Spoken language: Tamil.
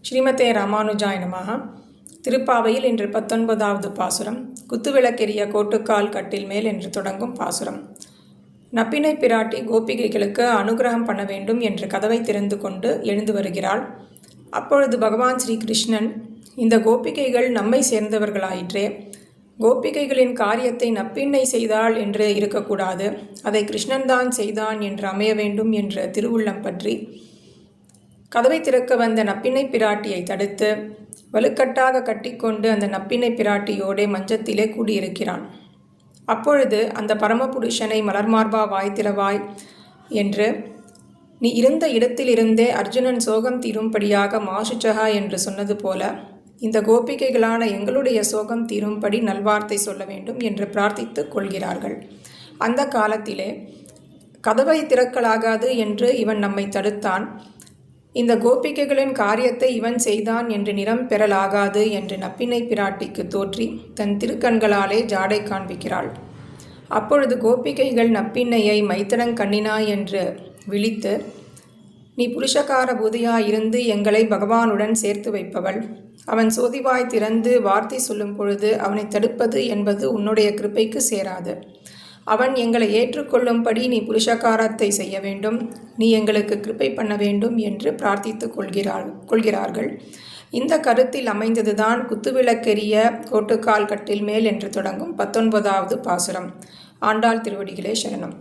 ஸ்ரீமதே ராமானுஜாய நமஹ. திருப்பாவையில் இன்று 19வது பாசுரம். குத்துவிளக்கெரிய கோட்டுக்கால் கட்டில் மேல் என்று தொடங்கும் பாசுரம். நப்பினை பிராட்டி கோபிகைகளுக்கு அனுகிரகம் பண்ண வேண்டும் என்று கதவை திறந்து கொண்டு எழுந்து வருகிறாள். அப்பொழுது பகவான் ஸ்ரீ கிருஷ்ணன், இந்த கோபிகைகள் நம்மை சேர்ந்தவர்களாயிற்றே, கோபிகைகளின் காரியத்தை நப்பின்னை செய்தாள் என்று இருக்கக்கூடாது, அதை கிருஷ்ணன்தான் செய்தான் என்று அமைய வேண்டும் என்ற திருவுள்ளம் பற்றி கதவை திறக்க வந்த நப்பினை பிராட்டியை தடுத்து வலுக்கட்டாக கட்டிக்கொண்டு அந்த நப்பினை பிராட்டியோடே மஞ்சத்திலே கூடியிருக்கிறான். அப்பொழுது அந்த பரமபுருஷனை மலர்மார்பா வாய் திறவாய் என்று, நீ இருந்த இடத்திலிருந்தே அர்ஜுனன் சோகம் தீரும்படியாக மாசுச்சகா என்று சொன்னது போல இந்த கோபிகைகளான எங்களுடைய சோகம் தீரும்படி நல்வார்த்தை சொல்ல வேண்டும் என்று பிரார்த்தித்து கொள்கிறார்கள். அந்த காலத்திலே கதவை திறக்கலாகாது என்று இவன் நம்மை தடுத்தான், இந்த கோபிகைகளின் காரியத்தை இவன் செய்தான் என்று நிறம் பெறலாகாது என்று நப்பினை பிராட்டிக்கு தோற்றி தன் திருக்கண்களாலே ஜாடை காண்பிக்கிறாள். அப்பொழுது கோபிகைகள் நப்பின்னையை மைத்தனங்கண்ணினா என்று விழித்து, நீ புருஷகார பூதியாயிருந்து எங்களை பகவானுடன் சேர்த்து வைப்பவள், அவன் சோதிவாய் திறந்து வார்த்தை சொல்லும் பொழுது அவனை தடுப்பது என்பது உன்னுடைய கிருபைக்கு சேராது, அவன் எங்களை ஏற்றுக்கொள்ளும்படி நீ புருஷகாரத்தை செய்ய வேண்டும், நீ எங்களுக்கு கிருபை பண்ண வேண்டும் என்று பிரார்த்தித்து கொள்கிறார்கள். இந்த கருத்தில் அமைந்ததுதான் குத்துவிளக்கெரிய கோட்டுக்கால் கட்டில் மேல் என்று தொடங்கும் 19வது பாசுரம். ஆண்டாள் திருவடிகளே சரணம்.